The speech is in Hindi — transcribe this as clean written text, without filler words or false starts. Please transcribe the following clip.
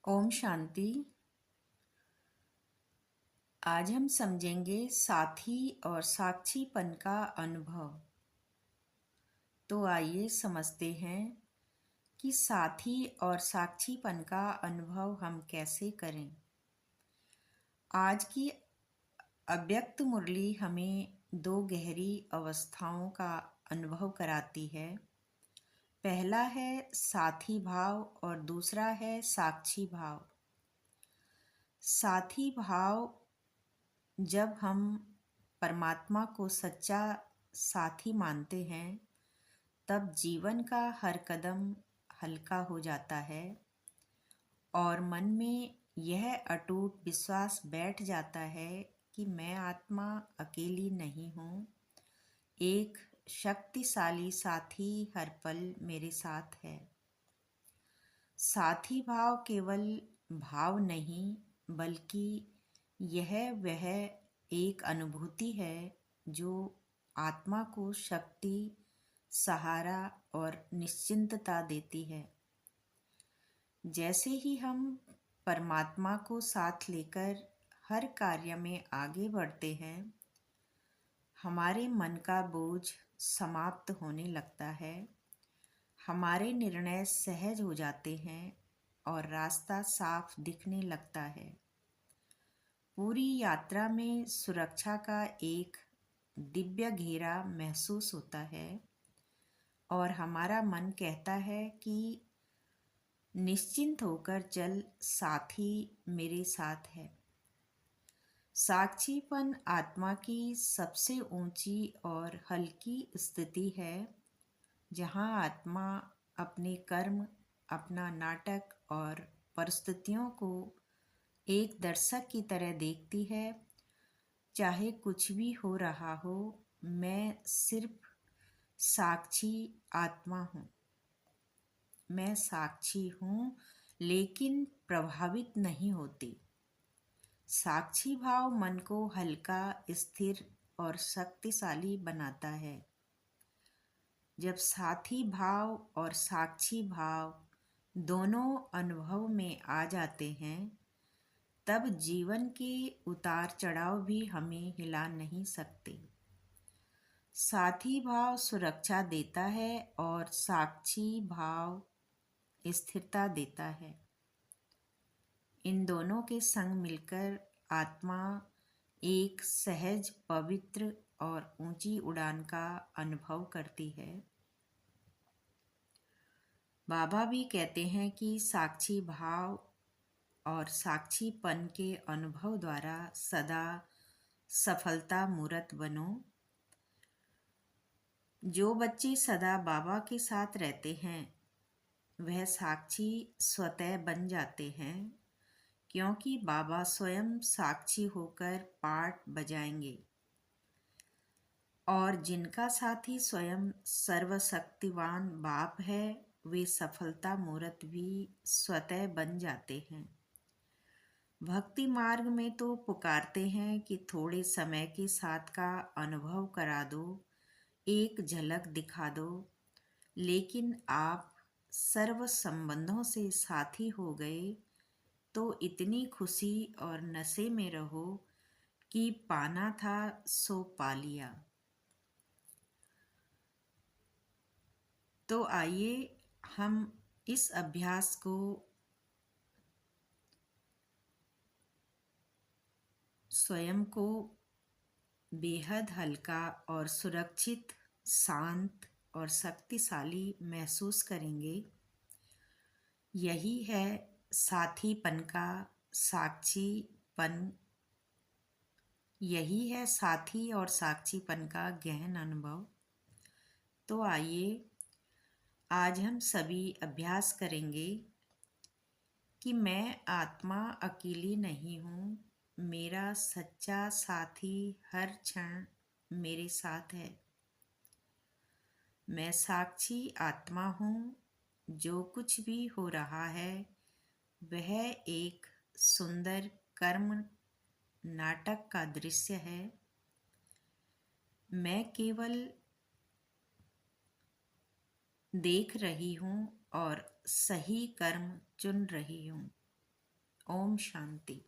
ओम शांति। आज हम समझेंगे साथी और साक्षीपन का अनुभव। तो आइए समझते हैं कि साथी और साक्षीपन का अनुभव हम कैसे करें। आज की अव्यक्त मुरली हमें दो गहरी अवस्थाओं का अनुभव कराती है। पहला है साथी भाव और दूसरा है साक्षी भाव। साथी भाव जब हम परमात्मा को सच्चा साथी मानते हैं तब जीवन का हर कदम हल्का हो जाता है और मन में यह अटूट विश्वास बैठ जाता है कि मैं आत्मा अकेली नहीं हूँ। एक शक्तिशाली साथी हर पल मेरे साथ है। साथी भाव केवल भाव नहीं बल्कि यह वह एक अनुभूति है जो आत्मा को शक्ति, सहारा और निश्चिंतता देती है। जैसे ही हम परमात्मा को साथ लेकर हर कार्य में आगे बढ़ते हैं, हमारे मन का बोझ समाप्त होने लगता है, हमारे निर्णय सहज हो जाते हैं और रास्ता साफ दिखने लगता है। पूरी यात्रा में सुरक्षा का एक दिव्य घेरा महसूस होता है और हमारा मन कहता है कि निश्चिंत होकर चल, साथी मेरे साथ है। साक्षीपन आत्मा की सबसे ऊंची और हल्की स्थिति है, जहाँ आत्मा अपने कर्म, अपना नाटक और परिस्थितियों को एक दर्शक की तरह देखती है। चाहे कुछ भी हो रहा हो, मैं सिर्फ साक्षी आत्मा हूँ। मैं साक्षी हूँ लेकिन प्रभावित नहीं होती। साक्षी भाव मन को हल्का, स्थिर और शक्तिशाली बनाता है। जब साथी भाव और साक्षी भाव दोनों अनुभव में आ जाते हैं, तब जीवन के उतार चढ़ाव भी हमें हिला नहीं सकते। साथी भाव सुरक्षा देता है और साक्षी भाव स्थिरता देता है। इन दोनों के संग मिलकर आत्मा एक सहज, पवित्र और ऊंची उड़ान का अनुभव करती है। बाबा भी कहते हैं कि साक्षी भाव और साक्षीपन के अनुभव द्वारा सदा सफलता मूर्त बनो। जो बच्चे सदा बाबा के साथ रहते हैं वह साक्षी स्वतः बन जाते हैं, क्योंकि बाबा स्वयं साक्षी होकर पाठ बजाएंगे और जिनका साथी स्वयं सर्वशक्तिवान बाप है, वे सफलता मूर्त भी स्वतः बन जाते हैं। भक्ति मार्ग में तो पुकारते हैं कि थोड़े समय के साथ का अनुभव करा दो, एक झलक दिखा दो, लेकिन आप सर्व संबंधों से साथी हो गए तो इतनी खुशी और नशे में रहो कि पाना था सो पा लिया। तो आइए हम इस अभ्यास को स्वयं को बेहद हल्का और सुरक्षित, शांत और शक्तिशाली महसूस करेंगे। यही है साथीपन का साक्षीपन, यही है साथी और साक्षीपन का गहन अनुभव। तो आइए आज हम सभी अभ्यास करेंगे कि मैं आत्मा अकेली नहीं हूँ, मेरा सच्चा साथी हर क्षण मेरे साथ है। मैं साक्षी आत्मा हूँ, जो कुछ भी हो रहा है वह एक सुंदर कर्म नाटक का दृश्य है। मैं केवल देख रही हूँ और सही कर्म चुन रही हूँ। ओम शांति।